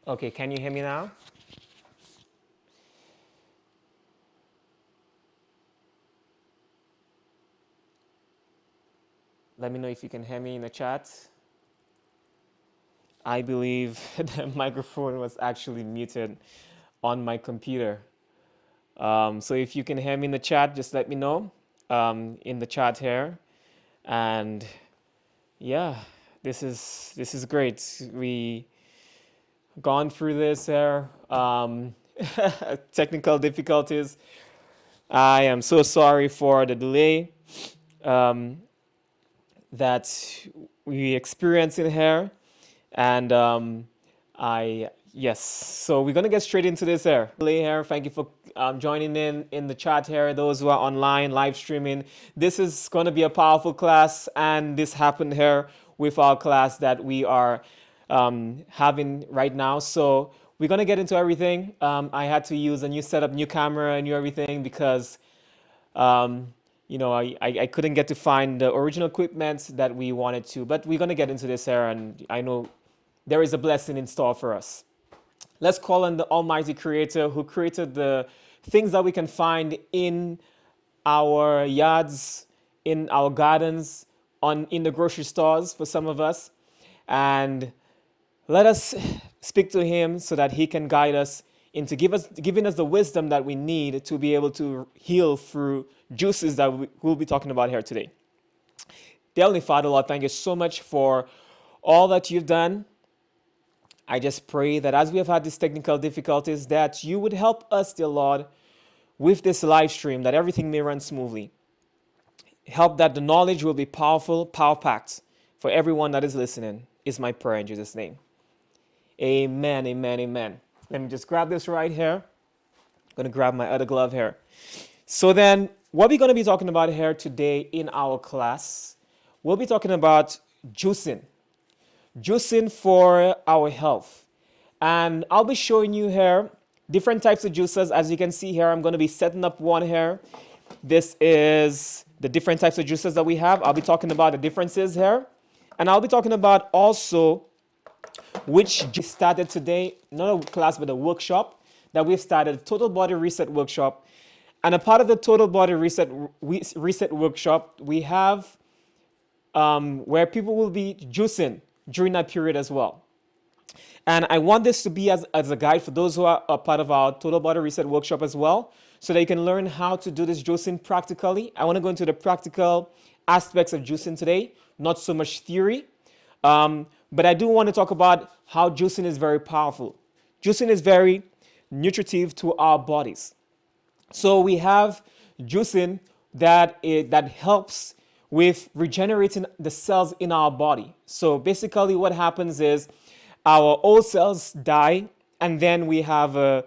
Okay, can you hear me now? Let me know if you can hear me in the chat. I believe the microphone was actually muted on my computer. So if you can hear me in the chat, just let me know in the chat here. And yeah, this is great. We gone through this here. Technical difficulties. I am so sorry for the delay um, that we experienced in here. And yes, so we're gonna get straight into this here. Thank you for joining in the chat here. Those who are online live streaming, this is gonna be a powerful class, and this happened here with our class that we are having right now. So we're gonna get into everything. I had to use a new setup, new camera, new everything because um, I couldn't get to find the original equipment that we wanted to, but we're gonna get into this here, and I know there is a blessing in store for us. Let's call on the Almighty Creator who created the things that we can find in our yards, in our gardens, in the grocery stores for some of us. And let us speak to him so that he can guide us into giving us the wisdom that we need to be able to heal through juices that we'll be talking about here today. Dear Heavenly Father, Lord, thank you so much for all that you've done. I just pray that as we have had these technical difficulties, that you would help us, dear Lord, with this live stream, that everything may run smoothly. Help that the knowledge will be powerful, power-packed for everyone that is listening, is my prayer in Jesus' name. Amen, amen, amen. Let me just grab this right here. I'm going to grab my other glove here. So then, what we're going to be talking about here today in our class, we'll be talking about juicing. Juicing for our health. And I'll be showing you here different types of juices. As you can see here, I'm going to be setting up one here. This is the different types of juices that we have. I'll be talking about the differences here. And I'll be talking about also which juice started today, not a class, but a workshop that we've started, Total Body Reset Workshop. And a part of the Total Body Reset Workshop, we have where people will be juicing during that period as well. And I want this to be as a guide for those who are a part of our Total Body Reset Workshop as well, so they can learn how to do this juicing practically. I want to go into the practical aspects of juicing today, not so much theory. But I do want to talk about how juicing is very powerful. Juicing is very nutritive to our bodies. So we have juicing that helps with regenerating the cells in our body. So basically what happens is our old cells die, and then we have a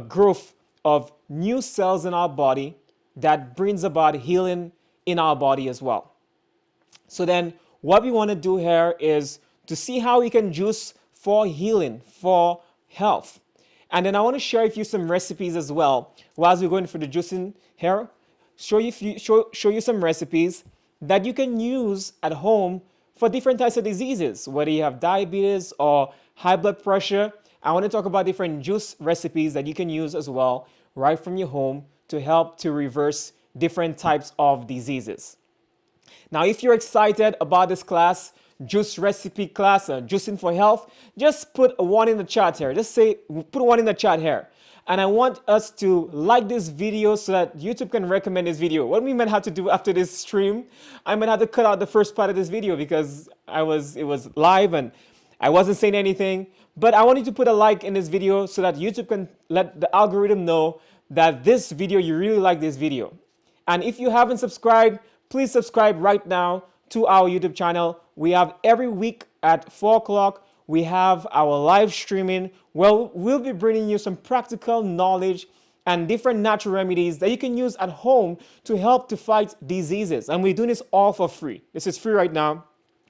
growth of new cells in our body that brings about healing in our body as well. So then what we want to do here is to see how we can juice for healing, for health. And then I want to share with you some recipes as well. While we're going for the juicing here, show you some recipes that you can use at home for different types of diseases, whether you have diabetes or high blood pressure. I want to talk about different juice recipes that you can use as well right from your home to help to reverse different types of diseases. Now, if you're excited about this class, juice recipe class, juicing for health, just put a 1 in the chat here. Just say, put 1 in the chat here. And I want us to like this video so that YouTube can recommend this video. What we might have to do after this stream, I might have to cut out the first part of this video because it was live and I wasn't saying anything. But I want you to put a like in this video so that YouTube can let the algorithm know that this video, you really like this video. And if you haven't subscribed, please subscribe right now to our YouTube channel. We have every week at 4 o'clock, we have our live streaming where we'll be bringing you some practical knowledge and different natural remedies that you can use at home to help to fight diseases. And we're doing this all for free. This is free right now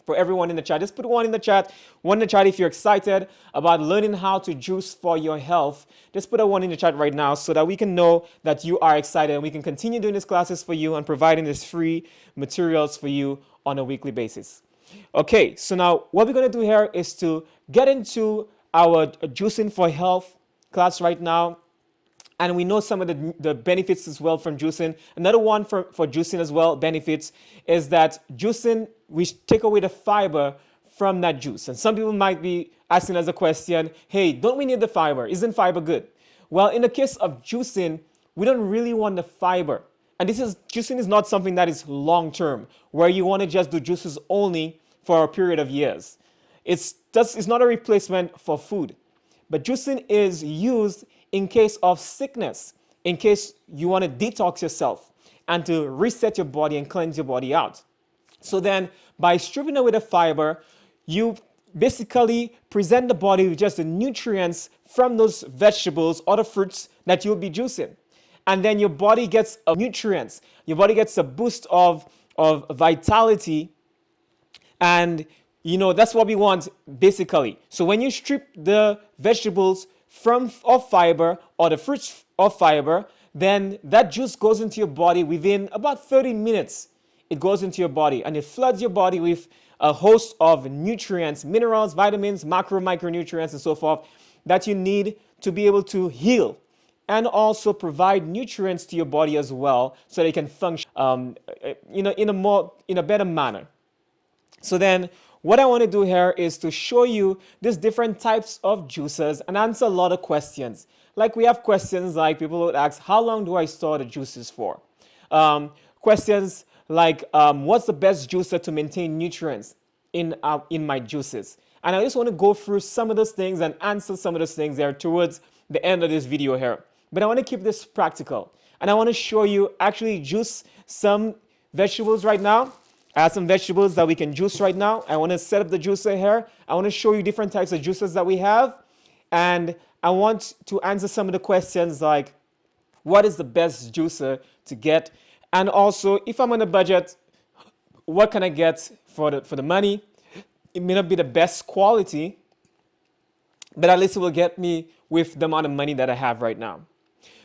for everyone in the chat. Just put 1 in the chat. 1 in the chat if you're excited about learning how to juice for your health. Just put a 1 in the chat right now so that we can know that you are excited and we can continue doing these classes for you and providing these free materials for you on a weekly basis. Okay, so now what we're going to do here is to get into our juicing for health class right now, and we know some of the benefits as well from juicing. Another one for juicing as well, benefits, is that juicing, we take away the fiber from that juice. And some people might be asking us a question, hey, don't we need the fiber? Isn't fiber good? Well, in the case of juicing, we don't really want the fiber. And juicing is not something that is long-term, where you want to just do juices only for a period of years. It's not a replacement for food. But juicing is used in case of sickness, in case you want to detox yourself and to reset your body and cleanse your body out. So then by stripping away the fiber, you basically present the body with just the nutrients from those vegetables or the fruits that you'll be juicing. And then your body gets nutrients. Your body gets a boost of vitality. And that's what we want basically. So when you strip the vegetables of fiber or the fruits of fiber, then that juice goes into your body within about 30 minutes. It goes into your body and it floods your body with a host of nutrients, minerals, vitamins, micronutrients, and so forth that you need to be able to heal and also provide nutrients to your body as well so that it can function in a better manner. So then what I want to do here is to show you these different types of juices and answer a lot of questions. Like we have questions like people would ask, how long do I store the juices for? Questions like, what's the best juicer to maintain nutrients in my juices? And I just want to go through some of those things and answer some of those things there towards the end of this video here. But I want to keep this practical. And I want to show you actually juice some vegetables right now. I have some vegetables that we can juice right now. I want to set up the juicer here. I want to show you different types of juices that we have. And I want to answer some of the questions like, what is the best juicer to get? And also, if I'm on a budget, what can I get for the money? It may not be the best quality, but at least it will get me with the amount of money that I have right now.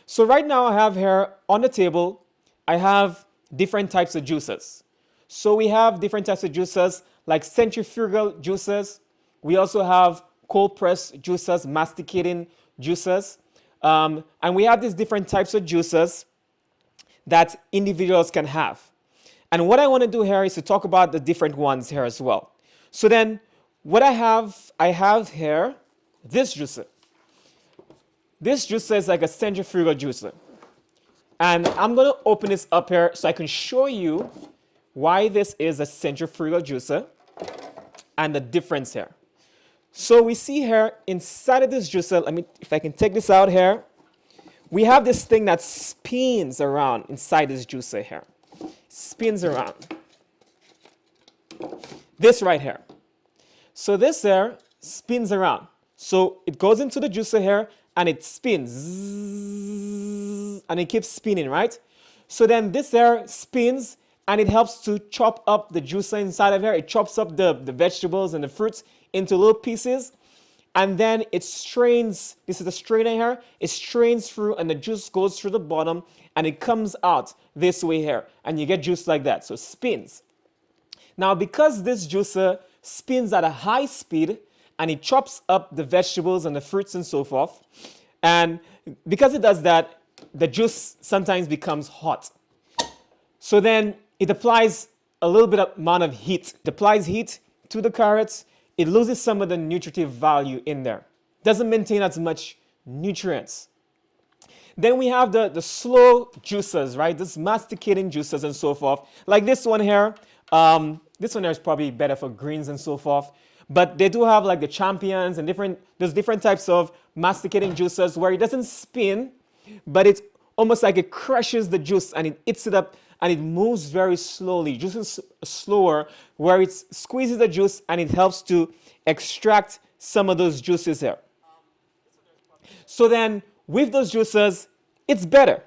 So right now I have here on the table, I have different types of juices. So we have different types of juices like centrifugal juices. We also have cold press juices, masticating juices. And we have these different types of juices that individuals can have. And what I want to do here is to talk about the different ones here as well. So then what I have here this juicer. This juicer is like a centrifugal juicer. And I'm going to open this up here so I can show you why this is a centrifugal juicer and the difference here. So we see here inside of this juicer, if I can take this out here, we have this thing that spins around inside this juicer here. Spins around. This right here. So this here spins around. So it goes into the juicer here and it spins. And it keeps spinning, right? So then this here spins and it helps to chop up the juicer inside of here. It chops up the vegetables and the fruits into little pieces. And then it strains, this is the strainer here, it strains through and the juice goes through the bottom and it comes out this way here. And you get juice like that, so it spins. Now because this juicer spins at a high speed and it chops up the vegetables and the fruits and so forth, and because it does that, the juice sometimes becomes hot. So then it applies a little bit of amount of heat. It applies heat to the carrots. It loses some of the nutritive value in there. Doesn't maintain as much nutrients. Then we have the slow juicers, right? This masticating juicers and so forth. Like this one here. This one here is probably better for greens and so forth. But they do have like the champions and there's different types of masticating juicers where it doesn't spin, but it's almost like it crushes the juice and it eats it up and it moves very slowly. Juice is slower where it squeezes the juice and it helps to extract some of those juices here. So then with those juices, it's better.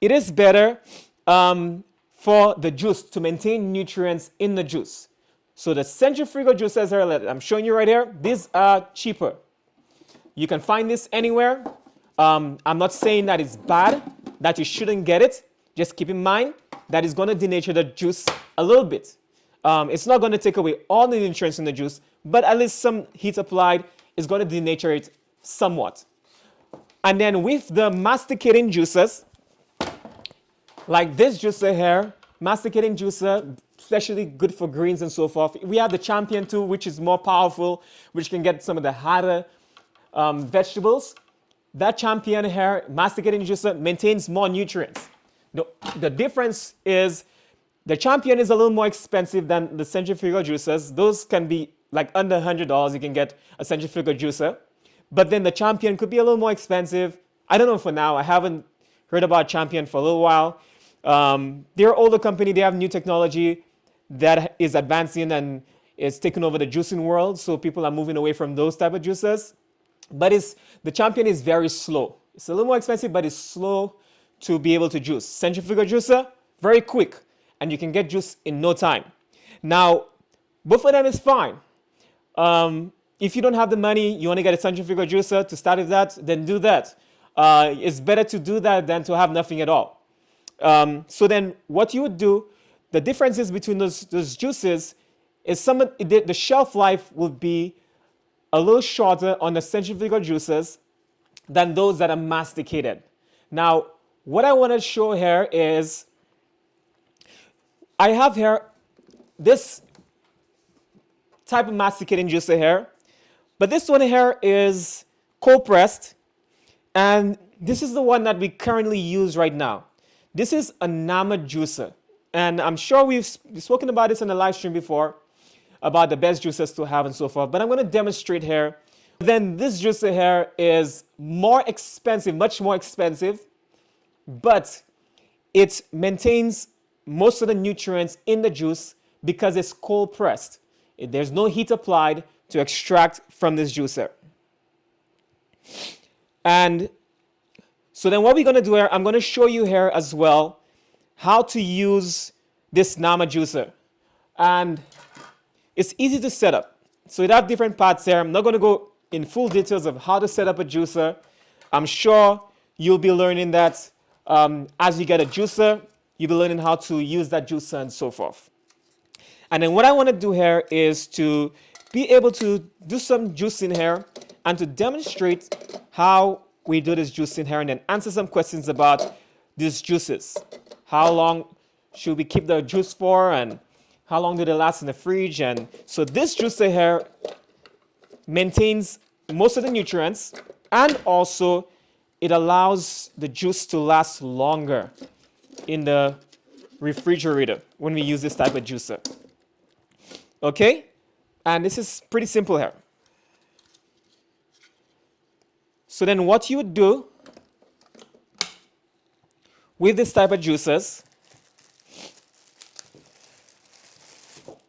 It is better for the juice to maintain nutrients in the juice. So the centrifugal juices here that I'm showing you right here, these are cheaper. You can find this anywhere. I'm not saying that it's bad, that you shouldn't get it. Just keep in mind that it's going to denature the juice a little bit. It's not going to take away all the nutrients in the juice, but at least some heat applied, it's going to denature it somewhat. And then with the masticating juicers, like this juicer here, masticating juicer, especially good for greens and so forth. We have the Champion too, which is more powerful, which can get some of the harder vegetables. That Champion here, masticating juicer, maintains more nutrients. The difference is the Champion is a little more expensive than the centrifugal juicers. Those can be like under $100. You can get a centrifugal juicer. But then the Champion could be a little more expensive. I don't know for now. I haven't heard about Champion for a little while. They're an older company. They have new technology that is advancing and is taking over the juicing world. So people are moving away from those type of juicers. But the Champion is very slow. It's a little more expensive, but it's slow to be able to juice. Centrifugal juicer, very quick, and you can get juice in no time. Now, both of them is fine. If you don't have the money, you want to get a centrifugal juicer to start with that, then do that. It's better to do that than to have nothing at all. So then what you would do, the differences between those juices is the shelf life will be a little shorter on the centrifugal juicers than those that are masticated. Now, what I want to show here is I have here this type of masticating juicer here, but this one here is cold pressed, and this is the one that we currently use right now. This is a Nama juicer, and I'm sure we've spoken about this in the live stream before, about the best juicers to have and so forth, but I'm going to demonstrate here. Then this juicer here is more expensive, much more expensive, but it maintains most of the nutrients in the juice because it's cold pressed. There's no heat applied to extract from this juicer. And so then what we're going to do here, I'm going to show you here as well how to use this Nama juicer. And it's easy to set up. So it have different parts here. I'm not going to go in full details of how to set up a juicer. I'm sure you'll be learning that as you get a juicer, you'll be learning how to use that juicer and so forth. And then what I want to do here is to be able to do some juicing here and to demonstrate how we do this juicing here and then answer some questions about these juices. How long should we keep the juice for, and how long do they last in the fridge? And so this juicer here maintains most of the nutrients, and also it allows the juice to last longer in the refrigerator when we use this type of juicer. Okay? And this is pretty simple here. So then what you would do with this type of juicers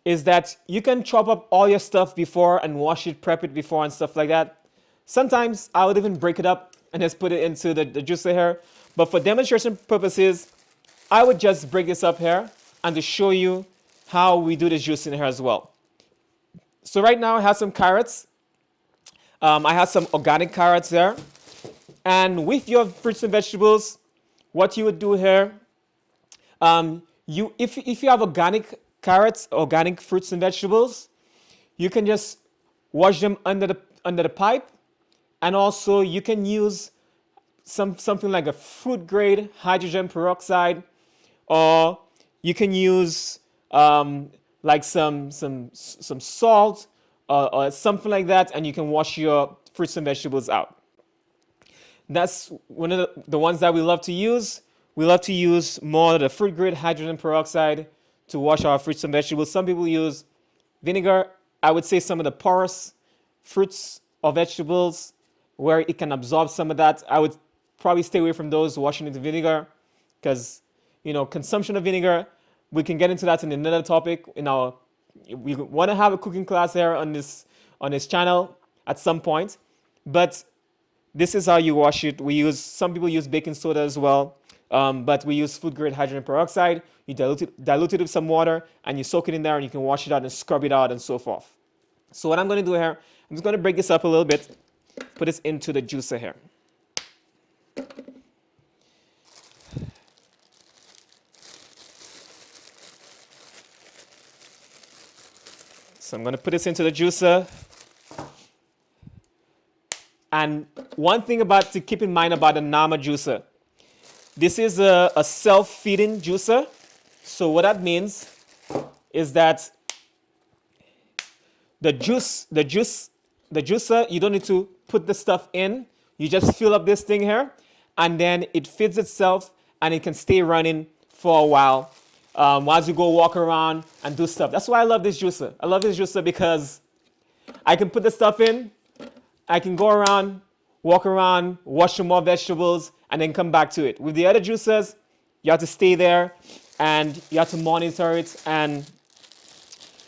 is that you can chop up all your stuff before and wash it, prep it before and stuff like that. Sometimes I would even break it up and just put it into the juicer here. But for demonstration purposes, I would just break this up here and to show you how we do this juicing here as well. So right now I have some carrots. I have some organic carrots there. And with your fruits and vegetables, what you would do here, if you have organic carrots, organic fruits and vegetables, you can just wash them under the pipe, and also you can use something like a food grade hydrogen peroxide, or you can use like some salt or something like that, and you can wash your fruits and vegetables out. That's one of the ones that we love to use. We love to use more of the food grade hydrogen peroxide to wash our fruits and vegetables. Some people use vinegar. I would say some of the porous fruits or vegetables where it can absorb some of that, I would probably stay away from those washing into vinegar, because consumption of vinegar, we can get into that in another topic. We want to have a cooking class here on this channel at some point, but this is how you wash it. Some people use baking soda as well, but we use food grade hydrogen peroxide. You dilute it with some water and you soak it in there, and you can wash it out and scrub it out and so forth. So what I'm going to do here, I'm just going to break this up a little bit, put this into the juicer here. So I'm going to put this into the juicer. And one thing about to keep in mind about a Nama juicer, this is a self-feeding juicer. So what that means is that the juicer, you don't need to put the stuff in. You just fill up this thing here, and then it feeds itself, and it can stay running for a while while you go walk around and do stuff. That's why I love this juicer. I love this juicer because I can put the stuff in, I can go around, walk around, wash some more vegetables, and then come back to it. With the other juicers, you have to stay there, and you have to monitor it, and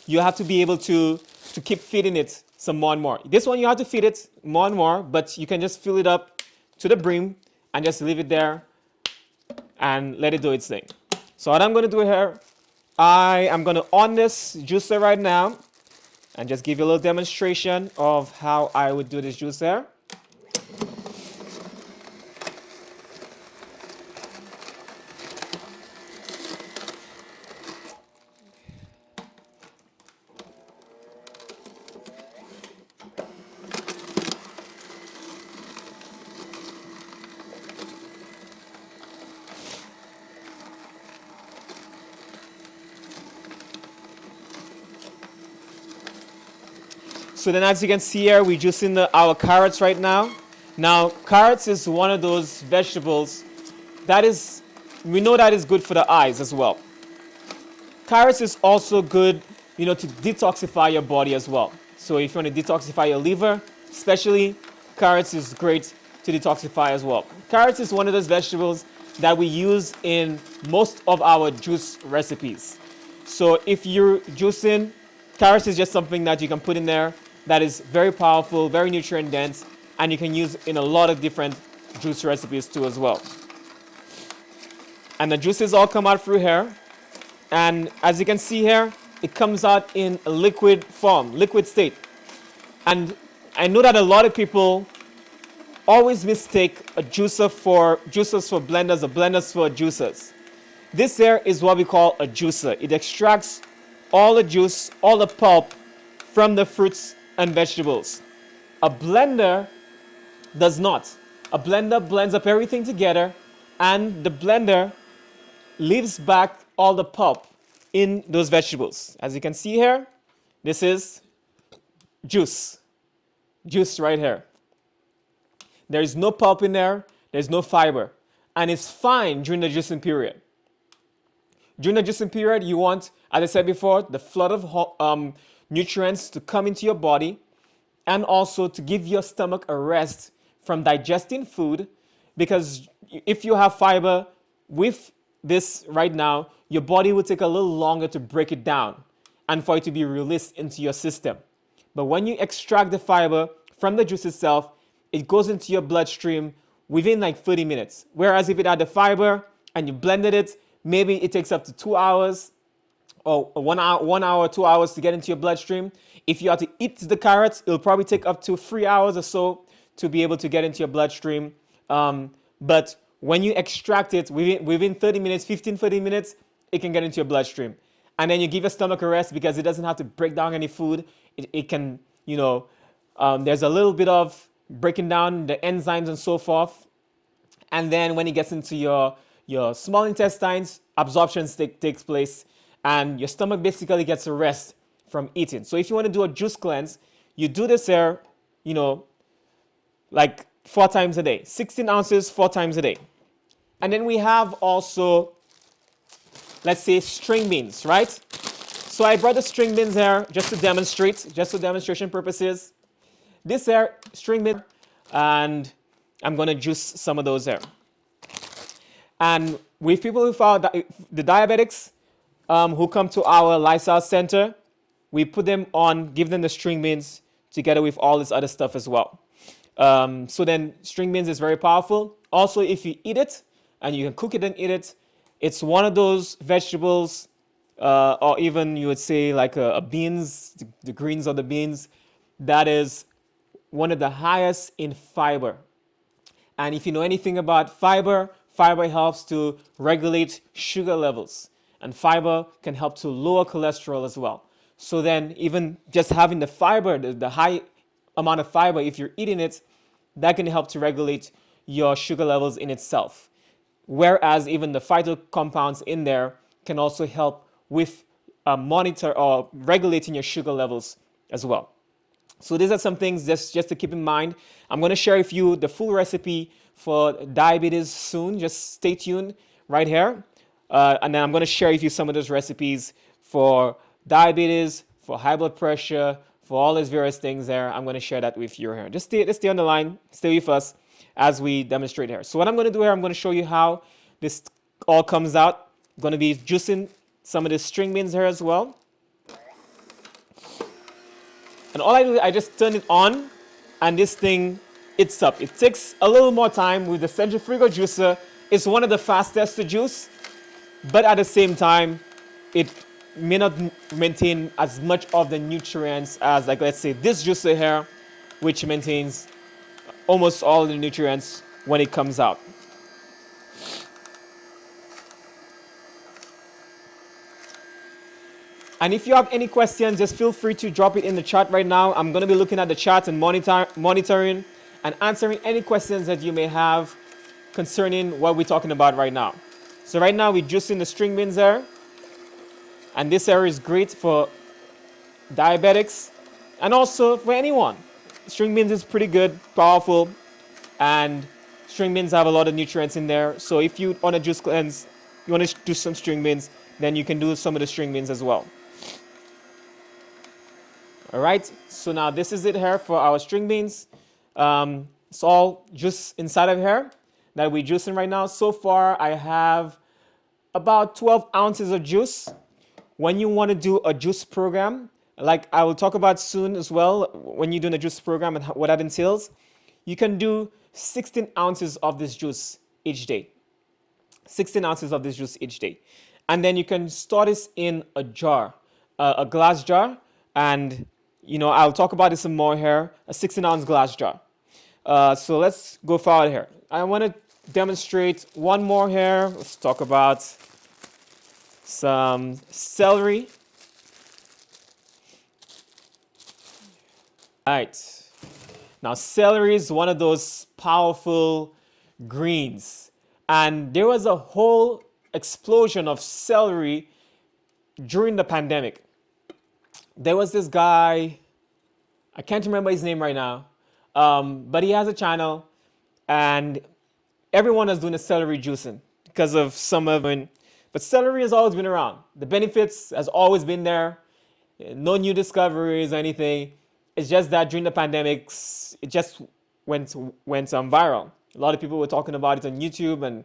you have to be able to keep feeding it some more and more. This one, you have to feed it more and more, but you can just fill it up to the brim and just leave it there and let it do its thing. So what I'm going to do here, I am going to on this juicer right now and just give you a little demonstration of how I would do this juicer. So then as you can see here, we're juicing our carrots right now. Now, carrots is one of those vegetables that is, we know that is good for the eyes as well. Carrots is also good, to detoxify your body as well. So if you want to detoxify your liver, especially, carrots is great to detoxify as well. Carrots is one of those vegetables that we use in most of our juice recipes. So if you're juicing, carrots is just something that you can put in there that is very powerful, very nutrient dense, and you can use in a lot of different juice recipes too as well. And the juices all come out through here. And as you can see here, it comes out in a liquid form, liquid state. And I know that a lot of people always mistake a juicer for juicers for blenders or blenders for juicers. This here is what we call a juicer. It extracts all the juice, all the pulp from the fruits and vegetables. A blender does not. A blender blends up everything together, and the blender leaves back all the pulp in those vegetables. As you can see here, this is juice. Juice right here. There is no pulp in there, there's no fiber, and it's fine during the juicing period. During the juicing period, you want, as I said before, the flood of nutrients to come into your body, and also to give your stomach a rest from digesting food, because if you have fiber with this right now, your body will take a little longer to break it down and for it to be released into your system. But when you extract the fiber from the juice itself, it goes into your bloodstream within like 30 minutes. Whereas if it had the fiber and you blended it, maybe it takes up to 2 hours or 1 hour, 2 hours to get into your bloodstream. If you have to eat the carrots, it'll probably take up to 3 hours or so to be able to get into your bloodstream. But when you extract it within 30 minutes, 30 minutes, it can get into your bloodstream. And then you give your stomach a rest because it doesn't have to break down any food. It can, there's a little bit of breaking down the enzymes and so forth. And then when it gets into your small intestines, absorption takes place, and your stomach basically gets a rest from eating. So if you want to do a juice cleanse, you do this here, like 4 times a day, 16 ounces, 4 times a day. And then we have also, let's say, string beans, right? So I brought the string beans here just to demonstrate, just for demonstration purposes. This here, string bean, and I'm going to juice some of those here. And with people who follow the diabetics who come to our lifestyle center, we put them on, give them the string beans together with all this other stuff as well. So then string beans is very powerful. Also, if you eat it, and you can cook it and eat it, it's one of those vegetables, or even you would say like a beans, the greens of the beans, that is one of the highest in fiber. And if you know anything about fiber, fiber helps to regulate sugar levels, and fiber can help to lower cholesterol as well. So then even just having the fiber, the high amount of fiber, if you're eating it, that can help to regulate your sugar levels in itself. Whereas even the phyto compounds in there can also help with monitor or regulating your sugar levels as well. So these are some things just to keep in mind. I'm going to share with you the full recipe for diabetes soon. Just stay tuned right here. And then I'm going to share with you some of those recipes for diabetes, for high blood pressure, for all these various things there. I'm going to share that with you here. Just stay on the line, stay with us as we demonstrate here. So what I'm going to do here, I'm going to show you how this all comes out. I'm going to be juicing some of the string beans here as well. And all I do, I just turn it on, and this thing, it's up. It takes a little more time with the centrifugal juicer. It's one of the fastest to juice, but at the same time, it may not maintain as much of the nutrients as, like, let's say this juicer here, which maintains almost all the nutrients when it comes out. And if you have any questions, just feel free to drop it in the chat right now. I'm going to be looking at the chat and monitoring and answering any questions that you may have concerning what we're talking about right now. So right now we're juicing the string beans there. And this area is great for diabetics and also for anyone. String beans is pretty good, powerful, and string beans have a lot of nutrients in there. So if you want to juice cleanse, you want to do some string beans, then you can do some of the string beans as well. All right, so now this is it here for our string beans. It's all juice inside of here that we're juicing right now. So far, I have about 12 ounces of juice. When you want to do a juice program, like I will talk about soon as well, when you're doing a juice program and what that entails, you can do 16 ounces of this juice each day. 16 ounces of this juice each day. And then you can store this in a jar, a glass jar, and I'll talk about this some more here, a 16-ounce glass jar. So let's go forward here. I want to demonstrate one more here. Let's talk about some celery. All right. Now, celery is one of those powerful greens. And there was a whole explosion of celery during the pandemic. There was this guy, I can't remember his name right now, but he has a channel, and everyone is doing a celery juicing because of some of it. But celery has always been around. The benefits has always been there. No new discoveries or anything. It's just that during the pandemic, it just went viral. A lot of people were talking about it on YouTube and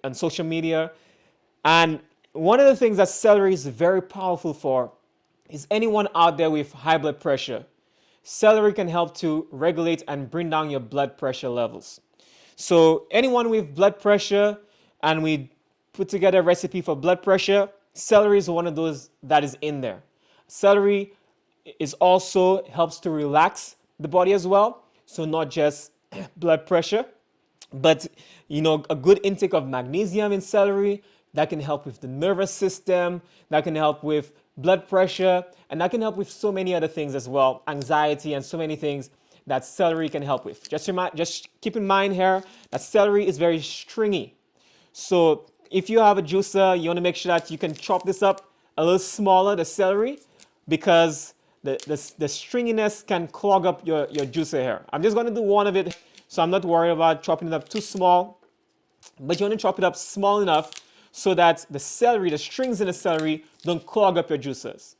on social media. And one of the things that celery is very powerful for is anyone out there with high blood pressure. Celery can help to regulate and bring down your blood pressure levels. So anyone with blood pressure, and we put together a recipe for blood pressure, celery is one of those that is in there. Celery is also helps to relax the body as well. So not just blood pressure, but a good intake of magnesium in celery that can help with the nervous system, that can help with blood pressure, and that can help with so many other things as well, anxiety and so many things that celery can help with. Just keep in mind here that celery is very stringy. So if you have a juicer, you want to make sure that you can chop this up a little smaller, the celery, because the stringiness can clog up your juicer here. I'm just going to do one of it, so I'm not worried about chopping it up too small, but you want to chop it up small enough so that the strings in the celery don't clog up your juicers.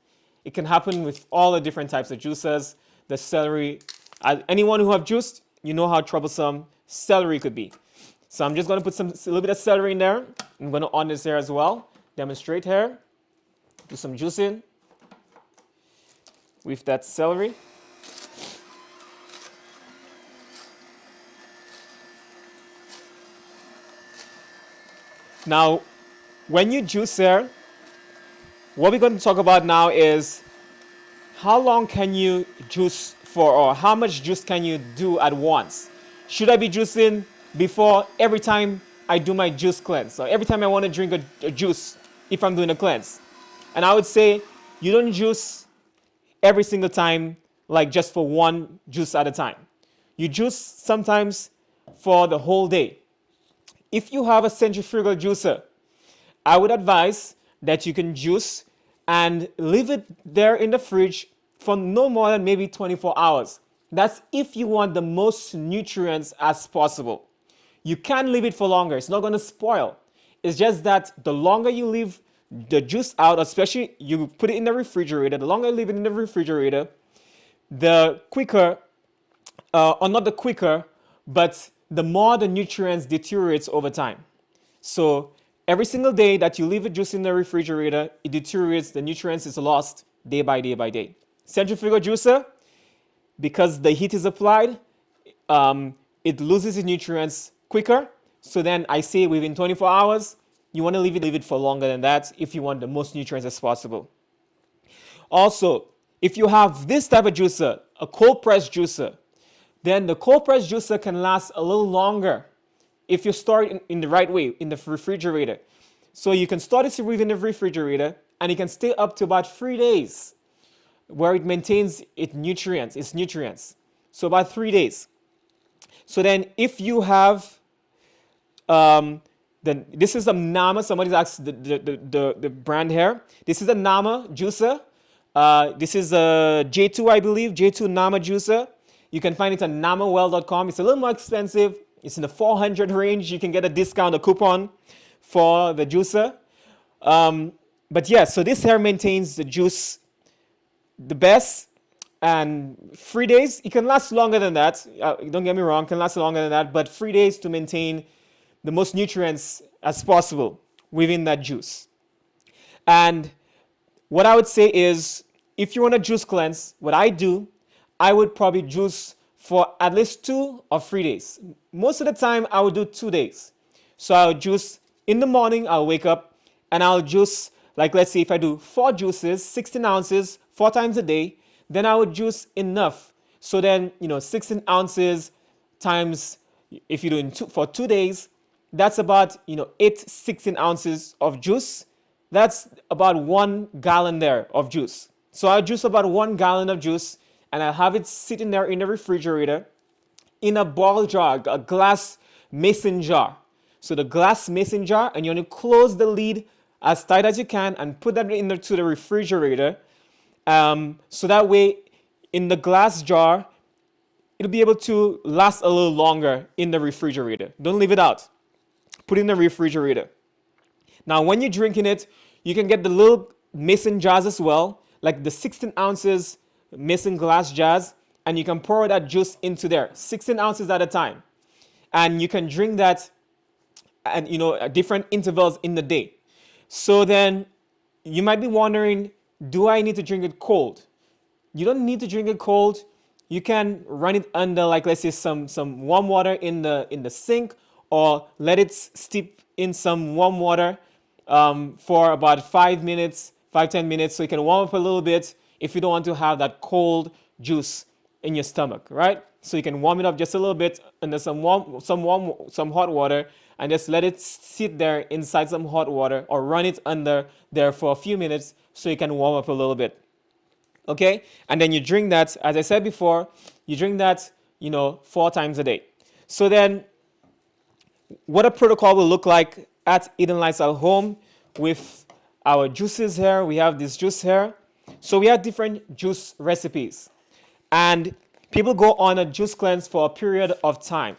It can happen with all the different types of juicers. The celery, anyone who have juiced, you know how troublesome celery could be. So I'm just going to put a little bit of celery in there. I'm going to on this here as well. Demonstrate here. Do some juicing with that celery. Now, when you juice here, what we're going to talk about now is how long can you juice for, or how much juice can you do at once? Should I be juicing before every time I do my juice cleanse? So every time I want to drink a juice, if I'm doing a cleanse. And I would say you don't juice every single time, like just for one juice at a time. You juice sometimes for the whole day. If you have a centrifugal juicer, I would advise that you can juice and leave it there in the fridge for no more than maybe 24 hours. That's if you want the most nutrients as possible. You can leave it for longer. It's not going to spoil. It's just that the longer you leave the juice out, especially you put it in the refrigerator, the longer you leave it in the refrigerator, the quicker, or not the quicker, but the more the nutrients deteriorates over time. So every single day that you leave a juice in the refrigerator, it deteriorates, the nutrients is lost day by day by day. Centrifugal juicer, because the heat is applied, it loses its nutrients quicker. So then I say within 24 hours, you want to leave it for longer than that if you want the most nutrients as possible. Also, if you have this type of juicer, a cold press juicer, then the cold press juicer can last a little longer if you store it in the right way, in the refrigerator. So you can store it within the refrigerator and it can stay up to about 3 days where it maintains its nutrients. So about 3 days. So then if you have, then this is a Nama, somebody's asked the brand here. This is a Nama juicer. This is a J2, I believe, J2 Nama juicer. You can find it on namawell.com. It's a little more expensive. It's in the 400 range. You can get a discount, a coupon for the juicer. But yeah, so this here maintains the juice the best, and 3 days. It can last longer than that. Don't get me wrong, it can last longer than that, but 3 days to maintain the most nutrients as possible within that juice. And what I would say is, if you want to juice cleanse, what I do, I would probably juice for at least 2 or 3 days. Most of the time, I would do 2 days. So I'll juice in the morning, I'll wake up, and I'll juice, like let's say if I do 4 juices, 16 ounces, 4 times a day, then I would juice enough. So then, 16 ounces times, if you do for 2 days, that's about, 8 16 ounces of juice. That's about 1 gallon there of juice. So I juice about 1 gallon of juice, and I have it sitting there in the refrigerator in a ball jar, a glass mason jar. So the glass mason jar, and you want to close the lid as tight as you can and put that into the refrigerator. So that way, in the glass jar, it'll be able to last a little longer in the refrigerator. Don't leave it out. Put it in the refrigerator. Now, when you're drinking it, you can get the little mason jars as well, like the 16 ounces mason glass jars, and you can pour that juice into there, 16 ounces at a time. And you can drink that at, at different intervals in the day. So then you might be wondering, do I need to drink it cold? You don't need to drink it cold. You can run it under, like let's say some warm water in the sink, or let it steep in some warm water for about 5-10 minutes, so you can warm up a little bit if you don't want to have that cold juice in your stomach, right? So you can warm it up just a little bit under some hot water, and just let it sit there inside some hot water, or run it under there for a few minutes so you can warm up a little bit. Okay? And then you drink that, as I said before, you drink that, 4 times a day. So then, what a protocol will look like at Eden Lifestyle Home with our juices here. We have this juice here. So we have different juice recipes. And people go on a juice cleanse for a period of time.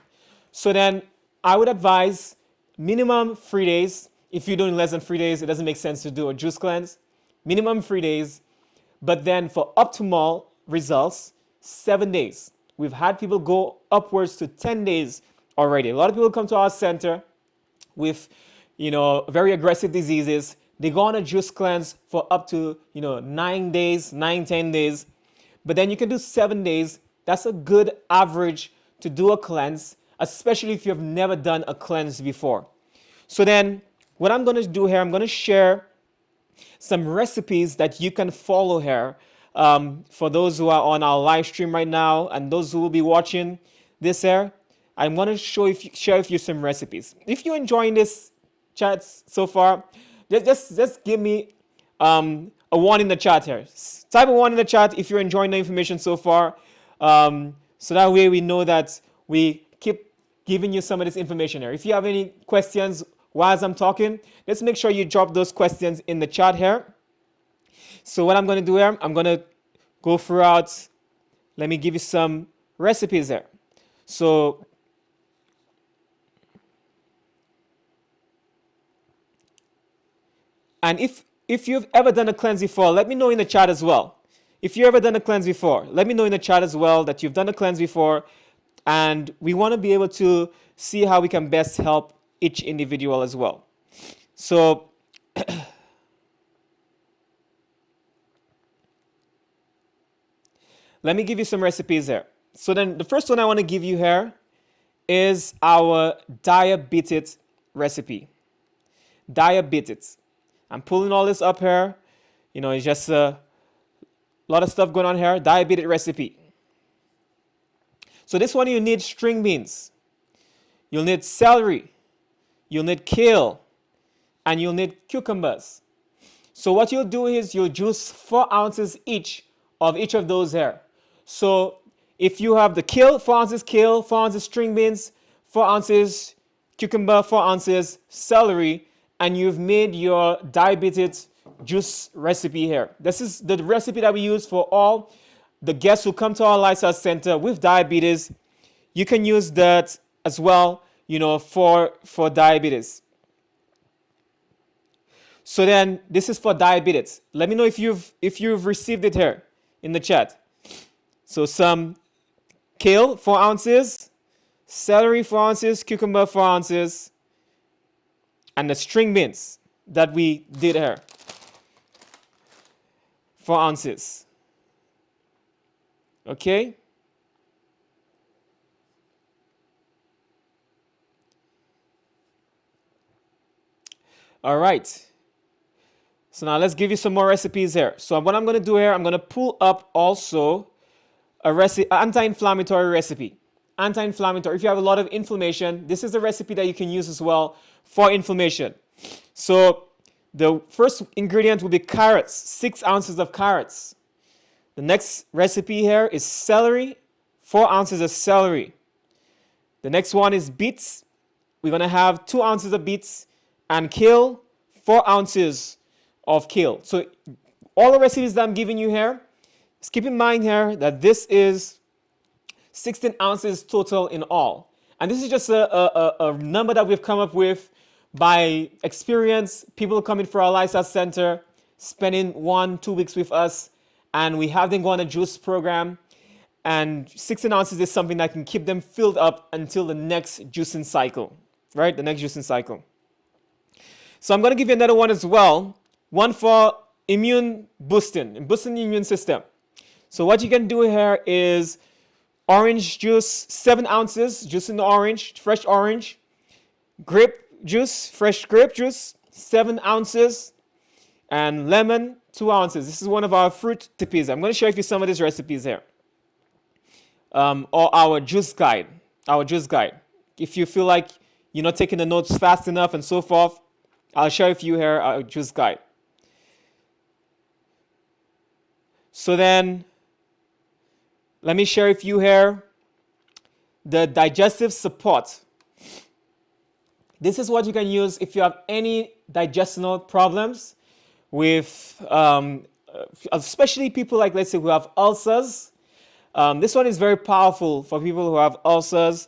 So then I would advise minimum 3 days. If you're doing less than 3 days, it doesn't make sense to do a juice cleanse. Minimum 3 days. But then for optimal results, 7 days. We've had people go upwards to 10 days already. A lot of people come to our center with, very aggressive diseases. They go on a juice cleanse for up to, 9 days, 10 days. But then you can do 7 days. That's a good average to do a cleanse, especially if you've never done a cleanse before. So then what I'm going to do here, I'm going to share some recipes that you can follow here for those who are on our live stream right now and those who will be watching this here. I'm going to share with you some recipes. If you're enjoying this chat so far, just give me a 1 in the chat here. Type a 1 in the chat if you're enjoying the information so far. So that way we know that we keep giving you some of this information here. If you have any questions while I'm talking, let's make sure you drop those questions in the chat here. So what I'm going to do here, I'm going to go throughout. Let me give you some recipes here. So and if you've ever done a cleanse before, let me know in the chat as well. If you've ever done a cleanse before, let me know in the chat as well that you've done a cleanse before. And we want to be able to see how we can best help each individual as well. So let me give you some recipes here. So then the first one I want to give you here is our diabetes recipe. Diabetes. I'm pulling all this up here. You know, it's just a lot of stuff going on here. Diabetes recipe. So this one you need string beans. You'll need celery. You'll need kale. And you'll need cucumbers. So what you'll do is you'll juice 4 ounces each of those here. So if you have the kale, 4 ounces kale, 4 ounces string beans, 4 ounces cucumber, 4 ounces celery, and you've made your diabetes juice recipe here. This is the recipe that we use for all the guests who come to our lifestyle center with diabetes. You can use that as well, you know, for diabetes. So then this is for diabetes. Let me know if you've received it here in the chat. So some kale, 4 ounces, celery, 4 ounces, cucumber, 4 ounces, and the string beans that we did here, 4 ounces. Okay? All right. So now let's give you some more recipes here. So what I'm going to do here, I'm going to pull up also a recipe, anti-inflammatory recipe. Anti-inflammatory. If you have a lot of inflammation, this is a recipe that you can use as well for inflammation. So the first ingredient will be carrots, 6 ounces of carrots. The next recipe here is celery, 4 ounces of celery. The next one is beets. We're going to have 2 ounces of beets, and kale, 4 ounces of kale. So all the recipes that I'm giving you here, just keep in mind here that this is 16 ounces total in all. And this is just a number that we've come up with by experience, people coming for our lifestyle center, spending 1-2 weeks with us, and we have them go on a juice program. And 16 ounces is something that can keep them filled up until the next juicing cycle, right? The next juicing cycle. So I'm going to give you another one as well. One for boosting the immune system. So what you can do here is orange juice, 7 ounces, juice in the orange, fresh orange. Grape juice, fresh grape juice, 7 ounces. And lemon, 2 ounces. This is one of our fruit recipes. I'm going to share with you some of these recipes here. Or our juice guide. If you feel like you're not taking the notes fast enough and so forth, I'll share with you here our juice guide. So then, let me share with you here the digestive support. This is what you can use if you have any digestional problems with, especially people like, let's say, who have ulcers. This one is very powerful for people who have ulcers,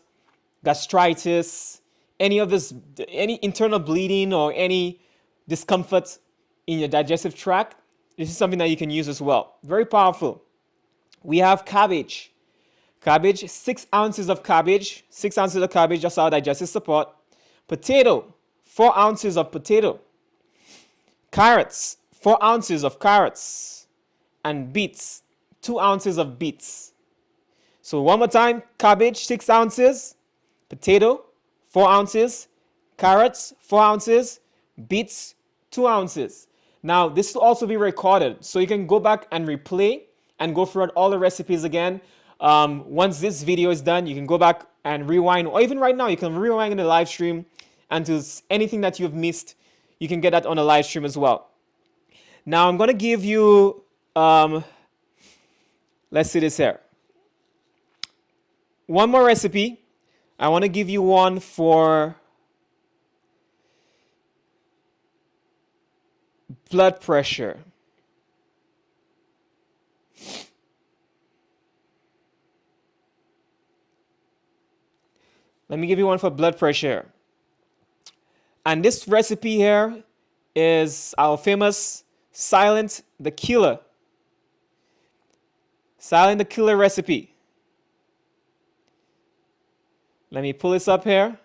gastritis, any internal bleeding or any discomfort in your digestive tract. This is something that you can use as well. Very powerful. We have cabbage. 6 ounces of cabbage. 6 ounces of cabbage, just our digestive support. Potato, 4 ounces of potato. Carrots, 4 ounces of carrots. And beets, 2 ounces of beets. So one more time, cabbage, 6 ounces. Potato, 4 ounces. Carrots, 4 ounces. Beets, 2 ounces. Now, this will also be recorded, so you can go back and replay and go through all the recipes again. Once this video is done, you can go back and rewind, or even right now, you can rewind in the live stream, and to anything that you've missed, you can get that on the live stream as well. Now, I'm going to give you, let's see this here. one more recipe. I want to give you one for blood pressure. Let me give you one for blood pressure. And this recipe here is our famous Silent the Killer. Silent the Killer recipe. Let me pull this up here.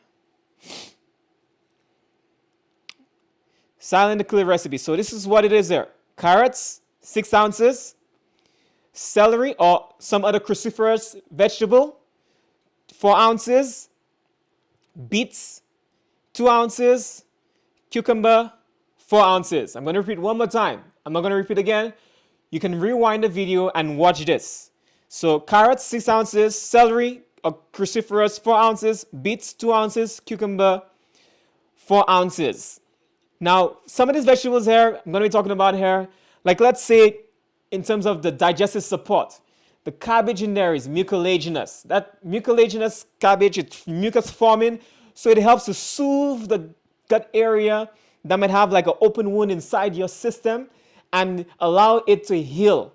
Silent the Killer recipe. So this is what it is there. Carrots, 6 ounces. Celery or some other cruciferous vegetable, 4 ounces. Beets, 2 ounces. Cucumber, 4 ounces. I'm going to repeat one more time. I'm not going to repeat again. You can rewind the video and watch this. So carrots, 6 ounces. Celery or cruciferous, 4 ounces. Beets, 2 ounces. Cucumber, 4 ounces. Now, some of these vegetables here, I'm going to be talking about here, like let's say in terms of the digestive support, the cabbage in there is mucilaginous. That mucilaginous cabbage, it's mucus forming, so it helps to soothe the gut area that might have like an open wound inside your system and allow it to heal.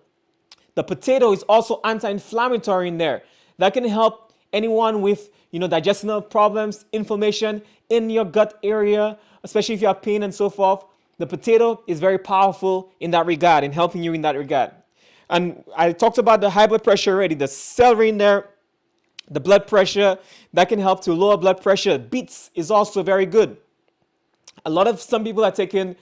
The potato is also anti-inflammatory in there. That can help anyone with, digestional problems, inflammation in your gut area, especially if you have pain and so forth. The potato is very powerful in that regard, in helping you in that regard. And I talked about the high blood pressure already. The celery in there, the blood pressure, that can help to lower blood pressure. Beets is also very good. Some people are taking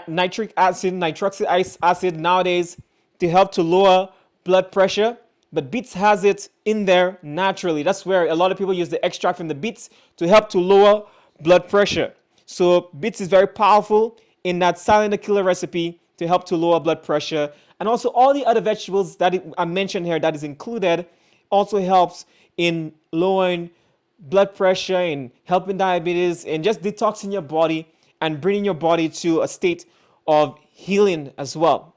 nitric acid, nitroxy acid nowadays to help to lower blood pressure. But beets has it in there naturally. That's where a lot of people use the extract from the beets to help to lower blood pressure. So beets is very powerful in that Silent the Killer recipe to help to lower blood pressure. And also all the other vegetables that I mentioned here that is included also helps in lowering blood pressure and helping diabetes and just detoxing your body and bringing your body to a state of healing as well.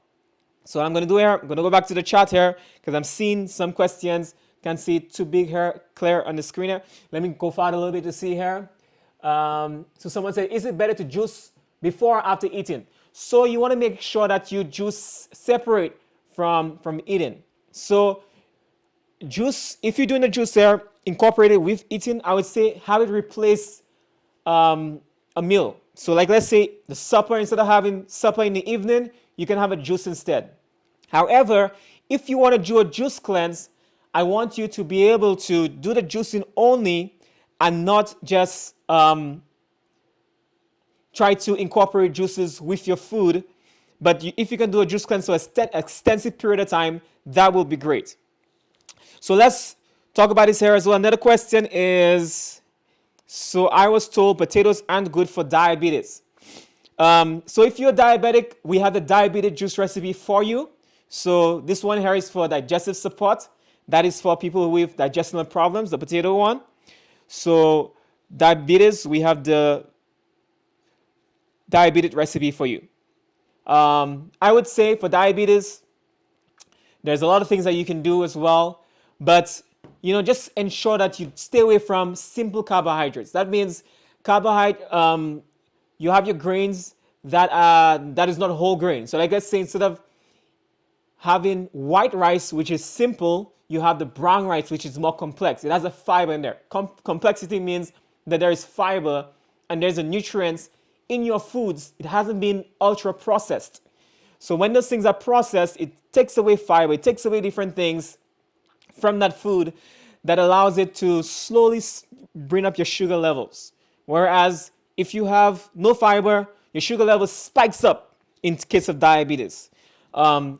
So what I'm going to do here, I'm going to go back to the chat here because I'm seeing some questions. Can't see it too big here, clear on the screen here. Let me go forward a little bit to see here. So someone said, is it better to juice before or after eating? So you want to make sure that you juice separate from eating. So juice, if you're doing a juice there, incorporate it with eating, I would say have it replace a meal. So like let's say the supper, instead of having supper in the evening, you can have a juice instead. However, if you want to do a juice cleanse, I want you to be able to do the juicing only and not just try to incorporate juices with your food. But if you can do a juice cleanse for an extensive period of time, that will be great. So let's talk about this here as well. Another question is, so I was told potatoes aren't good for diabetes. So if you're diabetic, we have the diabetes juice recipe for you. So this one here is for digestive support. That is for people with digestional problems, the potato one. So diabetes, we have the diabetes recipe for you. I would say for diabetes, there's a lot of things that you can do as well. But, just ensure that you stay away from simple carbohydrates. That means you have your grains that is not whole grain. So like let's say instead of having white rice, which is simple, you have the brown rice, which is more complex. It has a fiber in there. Complexity means that there is fiber and there's a nutrients in your foods. It hasn't been ultra processed. So when those things are processed, it takes away fiber, it takes away different things from that food that allows it to slowly bring up your sugar levels. Whereas if you have no fiber, your sugar level spikes up in case of diabetes.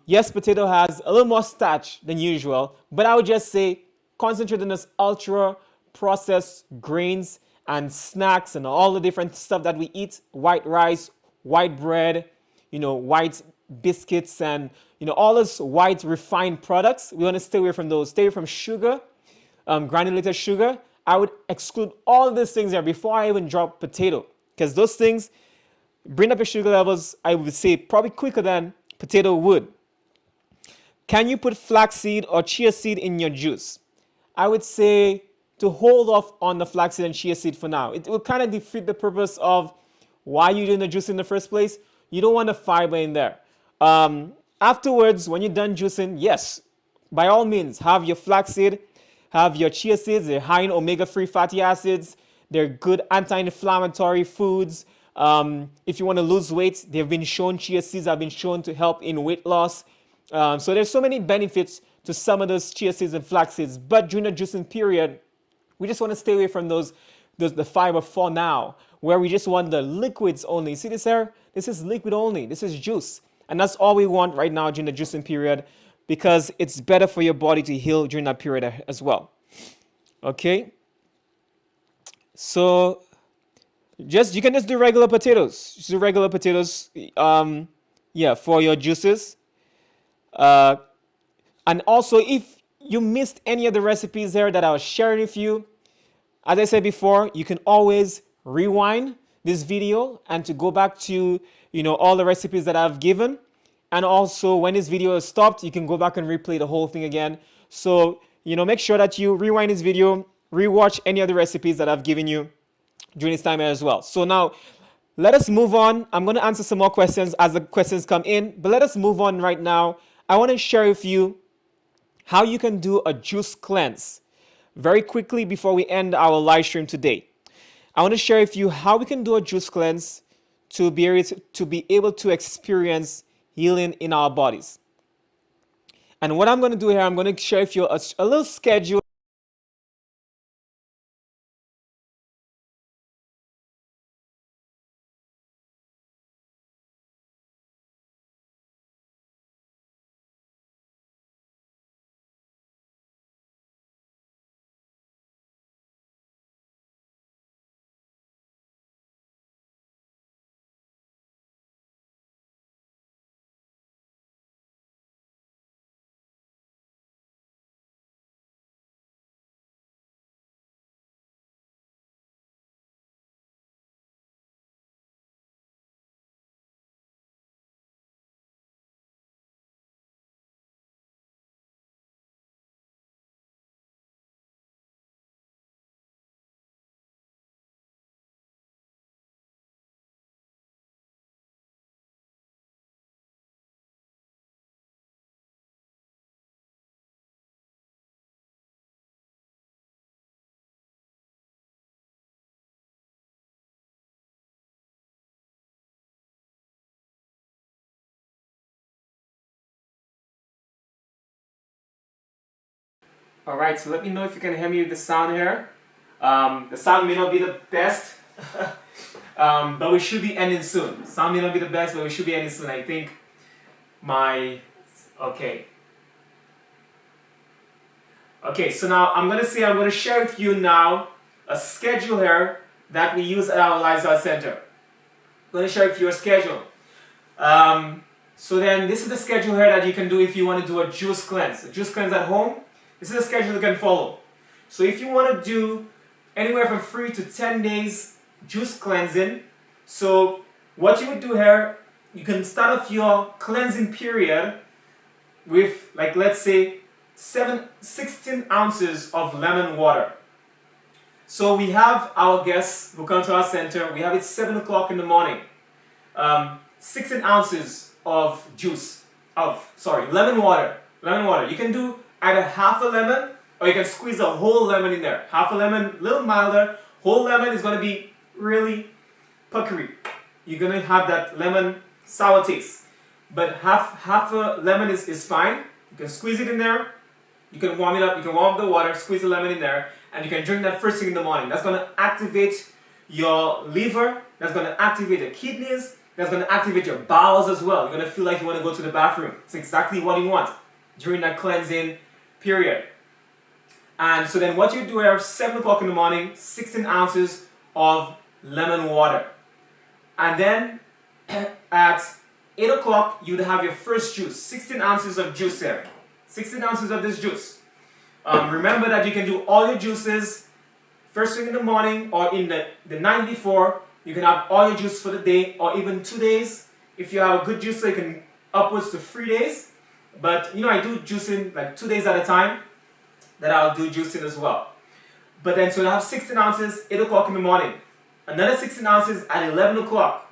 Yes, potato has a little more starch than usual, but I would just say concentrate on this ultra processed grains and snacks and all the different stuff that we eat, white rice, white bread, white biscuits and, all those white refined products. We want to stay away from those. Stay away from sugar, granulated sugar. I would exclude all of these things there before I even drop potato because those things bring up your sugar levels, I would say, probably quicker than potato would. Can you put flaxseed or chia seed in your juice? I would say to hold off on the flaxseed and chia seed for now. It will kind of defeat the purpose of why you're doing the juice in the first place. You don't want the fiber in there. Afterwards, when you're done juicing, yes, by all means, have your flaxseed, have your chia seeds. They're high in omega-3 fatty acids. They're good anti-inflammatory foods. If you want to lose weight, they've been shown, chia seeds have been shown to help in weight loss. So there's so many benefits to some of those chia seeds and flax seeds. But during the juicing period, we just want to stay away from the fiber for now, where we just want the liquids only. See this here? This is liquid only. This is juice. And that's all we want right now during the juicing period, because it's better for your body to heal during that period as well. Okay? So you can just do regular potatoes. Just do regular potatoes, yeah, for your juices. And also, if you missed any of the recipes there that I was sharing with you, as I said before, you can always rewind this video and to go back to, all the recipes that I've given. And also, when this video is stopped, you can go back and replay the whole thing again. So, make sure that you rewind this video, rewatch any of the recipes that I've given you during this time as well. So now, let us move on. I'm going to answer some more questions as the questions come in, but let us move on right now. I want to share with you how you can do a juice cleanse very quickly before we end our live stream today. I want to share with you how we can do a juice cleanse to be able to experience healing in our bodies. And what I'm going to do here, I'm going to share with you a little schedule. All right, so let me know if you can hear me with the sound here. The sound may not be the best, but we should be ending soon. Sound may not be the best, but we should be ending soon. I think okay. Okay, so now I'm going to share with you now a schedule here that we use at our Lifestyle Center. I'm going to share with you a schedule. So then this is the schedule here that you can do if you want to do a juice cleanse. A juice cleanse at home. This is a schedule you can follow. So if you want to do anywhere from 3 to 10 days juice cleansing, so what you would do here, you can start off your cleansing period with, like, let's say 16 ounces of lemon water. So we have our guests who come to our center, we have it 7 o'clock in the morning. 16 ounces of lemon water. You can do either half a lemon, or you can squeeze a whole lemon in there. Half a lemon, a little milder. Whole lemon is going to be really puckery. You're going to have that lemon sour taste. But half a lemon is fine. You can squeeze it in there. You can warm it up. You can warm up the water, squeeze the lemon in there, and you can drink that first thing in the morning. That's going to activate your liver. That's going to activate your kidneys. That's going to activate your bowels as well. You're going to feel like you want to go to the bathroom. It's exactly what you want during that cleansing period. And so then what you do here, 7 o'clock in the morning, 16 ounces of lemon water. And then at 8 o'clock, you'd have your first juice, 16 ounces of juice here. 16 ounces of this juice. Remember that you can do all your juices first thing in the morning or in the night before. You can have all your juice for the day or even 2 days. If you have a good juicer, you can upwards to 3 days. But I do juicing like 2 days at a time. that I'll do juicing as well. But then, so I have 16 ounces, 8 o'clock in the morning. Another 16 ounces at 11 o'clock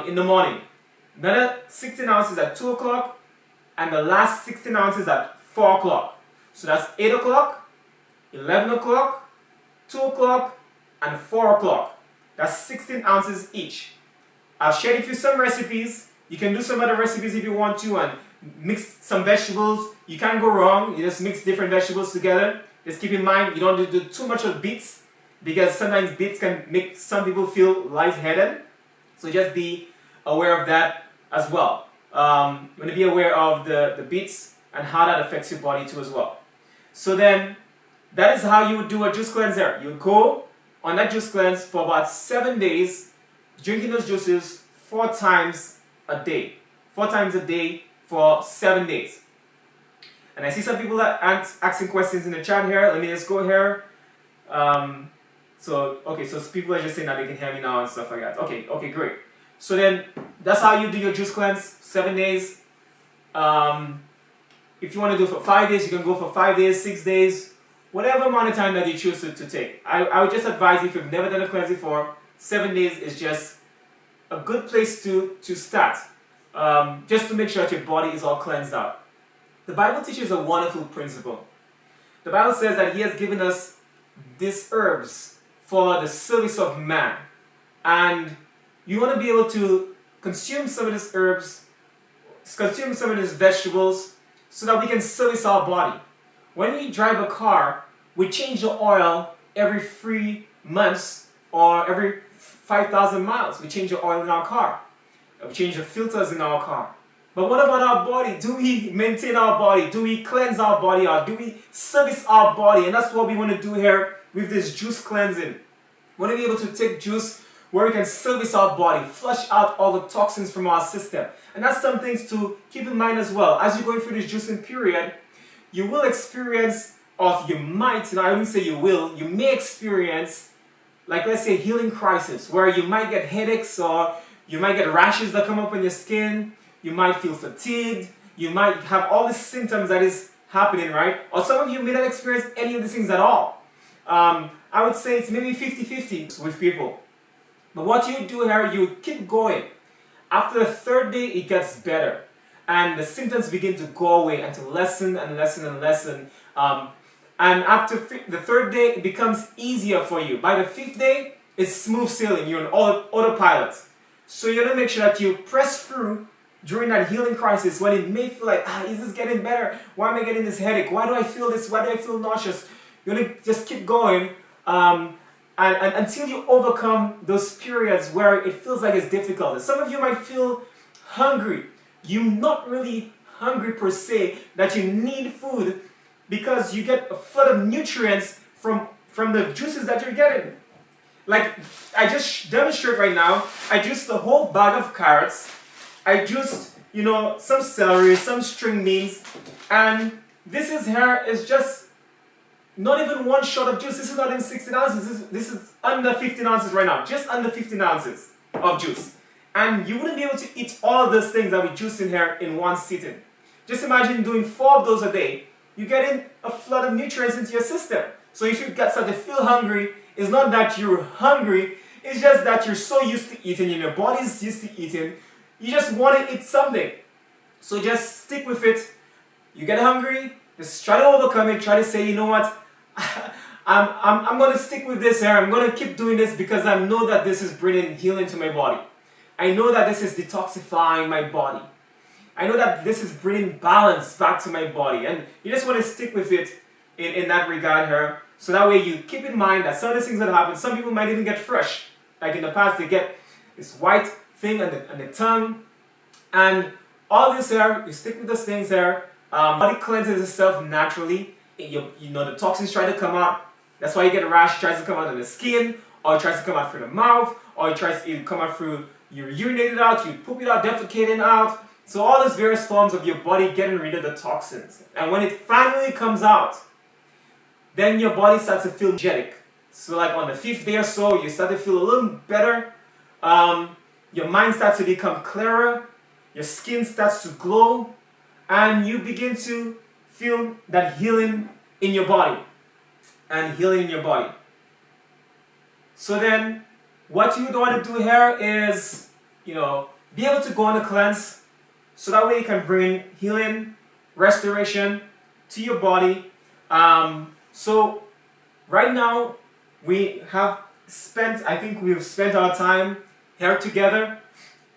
in the morning. Another 16 ounces at 2 o'clock. And the last 16 ounces at 4 o'clock. So that's 8 o'clock, 11 o'clock, 2 o'clock, and 4 o'clock. That's 16 ounces each. I've shared with you some recipes. You can do some other recipes if you want to and mix some vegetables. You can't go wrong. You just mix different vegetables together. Just keep in mind you don't do too much of beets because sometimes beets can make some people feel lightheaded. So just be aware of that as well. You want to be aware of the beets and how that affects your body too as well. So then that is how you would do a juice cleanser. You would go on that juice cleanse for about 7 days, drinking those juices 4 times a day. 4 times a day for 7 days. And I see some people that are asking questions in the chat here. Let me just go here. So people are just saying that they can hear me now and stuff like that. Okay, great. So then that's how you do your juice cleanse, 7 days. If you want to do it for 5 days, you can go for 5 days, 6 days, whatever amount of time that you choose to take. I would just advise you, if you've never done a cleanse before, 7 days is just a good place to start. Just to make sure that your body is all cleansed out. The Bible teaches a wonderful principle. The Bible says that He has given us these herbs for the service of man. And you want to be able to consume some of these herbs, consume some of these vegetables, so that we can service our body. When we drive a car, we change the oil every 3 months or every 5,000 miles. We change the oil in our car. We change the filters in our car. But what about our body? Do we maintain our body? Do we cleanse our body? Or do we service our body? And that's what we want to do here with this juice cleansing. We want to be able to take juice where we can service our body, flush out all the toxins from our system. And that's some things to keep in mind as well. As you're going through this juicing period, you will experience, or you might, and I wouldn't say you will, you may experience, like let's say healing crisis, where you might get headaches or you might get rashes that come up on your skin. You might feel fatigued. You might have all these symptoms that is happening, right? Or some of you may not experience any of these things at all. I would say it's maybe 50-50 with people. But what you do here, you keep going. After the 3rd day, it gets better. And the symptoms begin to go away and to lessen and lessen and lessen. And after the 3rd day, it becomes easier for you. By the 5th day, it's smooth sailing. You're on autopilot. So you want to make sure that you press through during that healing crisis when it may feel like, is this getting better? Why am I getting this headache? Why do I feel this? Why do I feel nauseous? You want to just keep going and until you overcome those periods where it feels like it's difficult. Some of you might feel hungry. You're not really hungry per se, that you need food because you get a flood of nutrients from the juices that you're getting. Like, I just demonstrate right now, I juiced a whole bag of carrots. I juiced, some celery, some string beans, and this is just not even 1 shot of juice. This is not even 16 ounces. This is under 15 ounces right now, just under 15 ounces of juice. And you wouldn't be able to eat all of those things that we juice in here in one sitting. Just imagine doing 4 of those a day. You're getting a flood of nutrients into your system. So if you start to feel hungry, it's not that you're hungry, it's just that you're so used to eating and your body's used to eating. You just want to eat something. So just stick with it. You get hungry, just try to overcome it. Try to say, you know what, I'm going to stick with this here. I'm going to keep doing this because I know that this is bringing healing to my body. I know that this is detoxifying my body. I know that this is bringing balance back to my body. And you just want to stick with it in that regard here. So that way you keep in mind that some of the things that happen, some people might even get fresh. Like in the past, they get this white thing on the tongue. And all this here, you stick with those things here. Body cleanses itself naturally. The toxins try to come out. That's why you get a rash. It tries to come out of the skin, or it tries to come out through the mouth, or it tries to come out through, you urinate it out, you poop it out, defecating out. So all these various forms of your body getting rid of the toxins. And when it finally comes out, then your body starts to feel energetic. So like on the 5th day or so, you start to feel a little better. Your mind starts to become clearer. Your skin starts to glow. And you begin to feel that healing in your body and healing in your body. So then what you would want to do here is, be able to go on a cleanse so that way you can bring healing, restoration to your body. So right now we have spent, I think we've spent our time here together.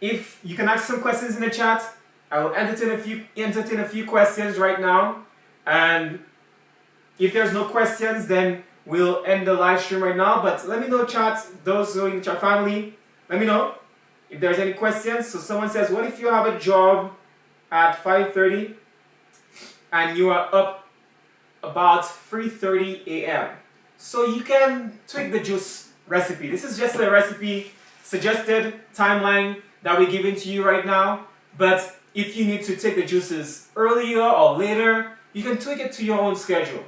If you can ask some questions in the chat, I will entertain a few questions right now. And if there's no questions, then we'll end the live stream right now. But let me know, chat, those who are in the chat family, let me know if there's any questions. So someone says, what if you have a job at 5:30 and you are up about 3:30 a.m.? So you can tweak the juice recipe. This is just a recipe suggested timeline that we're giving to you right now. But if you need to take the juices earlier or later, you can tweak it to your own schedule.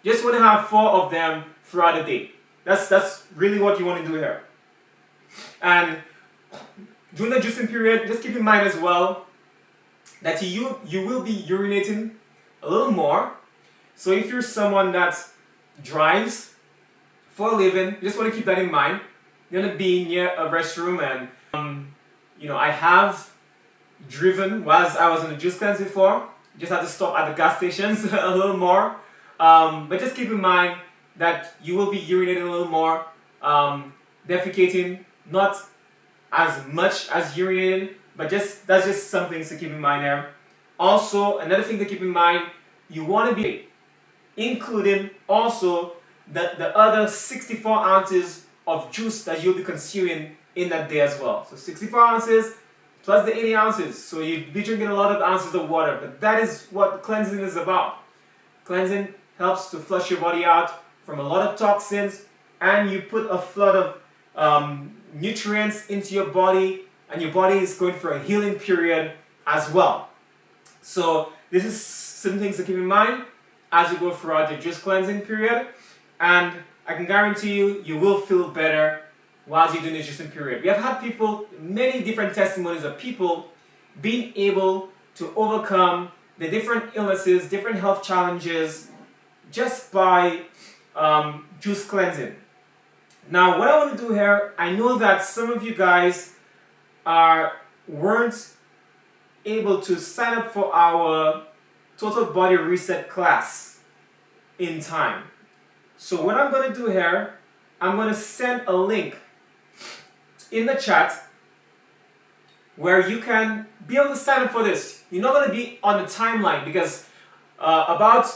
Just want to have 4 of them throughout the day. That's really what you want to do here. And during the juicing period, just keep in mind as well that you will be urinating a little more. So if you're someone that drives for a living, you just want to keep that in mind. You're going to be near a restroom, and I have driven whilst I was on the juice cleanse before. Just had to stop at the gas stations a little more. But just keep in mind that you will be urinating a little more, defecating not as much as urinating, but that's just some things to keep in mind there. Also, another thing to keep in mind, you want to be including also the other 64 ounces of juice that you'll be consuming in that day as well. So 64 ounces plus the 80 ounces. So you'll be drinking a lot of ounces of water, but that is what cleansing is about. Cleansing helps to flush your body out from a lot of toxins, and you put a flood of nutrients into your body, and your body is going for a healing period as well. So this is some things to keep in mind as you go throughout the juice cleansing period, and I can guarantee you will feel better while you're doing the juicing period. We have had many different testimonies of people being able to overcome the different illnesses, different health challenges just by juice cleansing. Now, what I want to do here, I know that some of you guys weren't able to sign up for our Total Body Reset class in time. So what I'm going to do here, I'm going to send a link in the chat where you can be able to sign up for this. You're not going to be on the timeline because about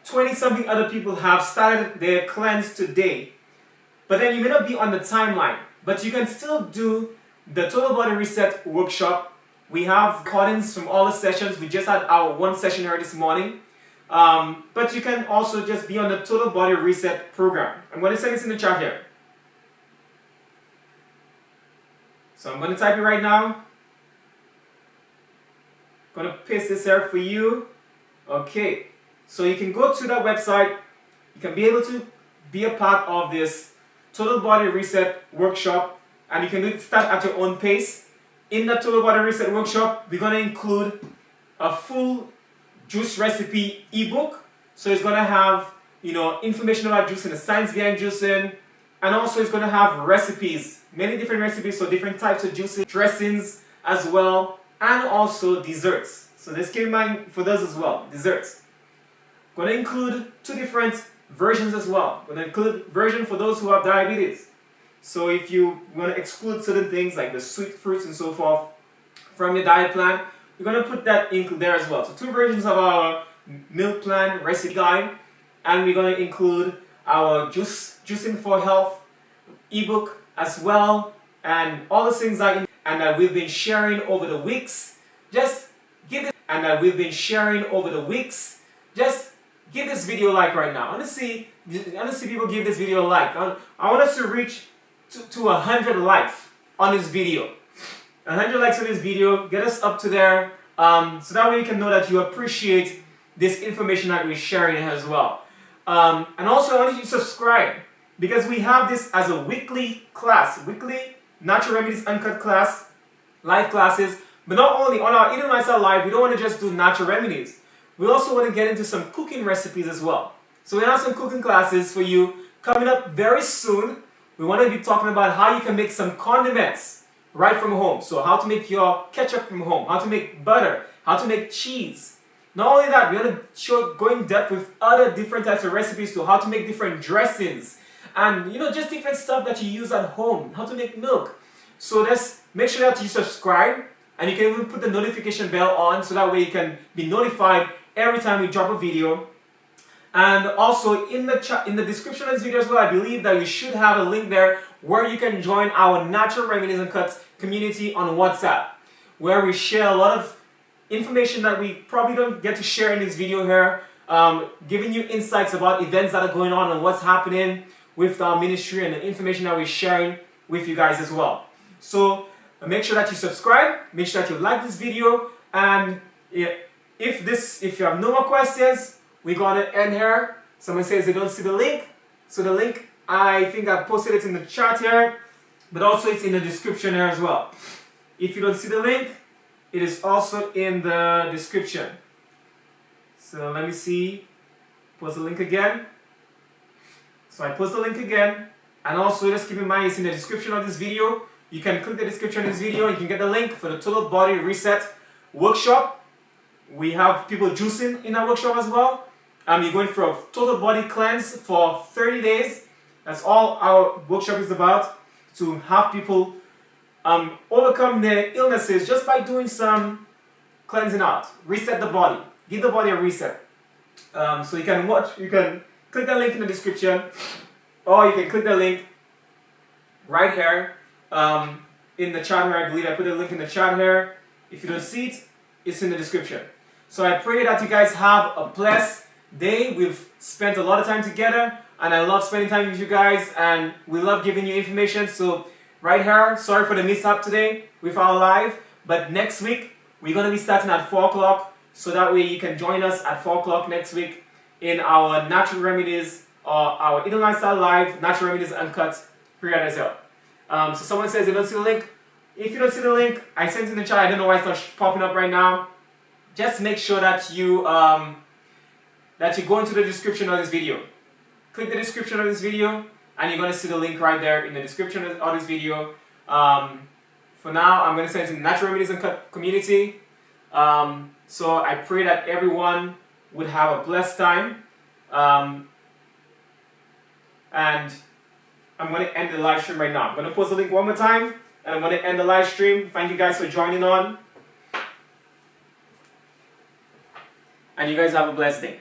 20 something other people have started their cleanse today. But then you may not be on the timeline, but you can still do the Total Body Reset workshop. We have recordings from all the sessions. We just had our one session here this morning. But you can also just be on the Total Body Reset program. I'm going to send this in the chat here. So I'm going to type it right now. I'm going to paste this here for you. Okay. So you can go to that website. You can be able to be a part of this Total Body Reset workshop, and you can start at your own pace. In the Total Body Reset workshop, we're going to include a full juice recipe ebook. So it's going to have information about juicing, the science behind juicing, and also it's going to have recipes, many different recipes, so different types of juices, dressings as well, and also desserts. So let's keep in mind for those as well, desserts. Going to include 2 different versions as well. Going to include version for those who have diabetes. So if you want to exclude certain things like the sweet fruits and so forth from your diet plan, we're going to put that in there as well. So 2 versions of our meal plan recipe guide, and we're going to include our juicing for health ebook as well, and all the things that we've been sharing over the weeks. Just give this video a like right now. I want to see people give this video a like. I want us to reach to 100 likes on this video. 100 likes on this video. Get us up to there, so that way you can know that you appreciate this information that we're sharing as well. And also I want you to subscribe, because we have this as a weekly class, weekly Natural Remedies Uncut class, live classes. But not only on our Eating Lifestyle Live, we don't want to just do natural remedies. We also want to get into some cooking recipes as well. So we have some cooking classes for you coming up very soon. We want to be talking about how you can make some condiments right from home. So how to make your ketchup from home, how to make butter, how to make cheese. Not only that, we're going to go in depth with other different types of recipes to how to make different dressings and just different stuff that you use at home, how to make milk. So just make sure that you subscribe, and you can even put the notification bell on so that way you can be notified every time we drop a video. And also in the description of this video as well, I believe that you should have a link there where you can join our Natural Remedies and Cuts community on WhatsApp, where we share a lot of information that we probably don't get to share in this video here, giving you insights about events that are going on and what's happening with our ministry and the information that we're sharing with you guys as well. So make sure that you subscribe, make sure that you like this video, and if you have no more questions, we're gonna end here. Someone says they don't see the link. So the link, I think I posted it in the chat here, but also it's in the description here as well. If you don't see the link, it is also in the description. So let me see, post the link again. So I post the link again, and also just keep in mind it's in the description of this video. You can click the description of this video and you can get the link for the Total Body Reset workshop. We have people juicing in our workshop as well. You're going for a total body cleanse for 30 days. That's all our workshop is about, to have people overcome their illnesses just by doing some cleansing out. Reset the body. Give the body a reset. So you can click the link in the description, or you can click the link right here in the chat here. I believe I put a link in the chat here. If you don't see it, it's in the description. So I pray that you guys have a blessed day. We've spent a lot of time together, and I love spending time with you guys, and we love giving you information. So right here, sorry for the mishap today with our live, but next week we're going to be starting at 4 o'clock, so that way you can join us at 4 o'clock next week in our Natural Remedies, or our Eating Lifestyle Live, Natural Remedies Uncut, pre-order sale. So someone says they don't see the link. If you don't see the link, I sent it in the chat. I don't know why it's not popping up right now. Just make sure that you go into the description of this video. Click the description of this video, and you're going to see the link right there in the description of this video. For now, I'm going to send it to the Natural Remedies and Cut community. So I pray that everyone would have a blessed time. And I'm going to end the live stream right now. I'm going to post the link one more time, and I'm going to end the live stream. Thank you guys for joining on. And you guys have a blessed day.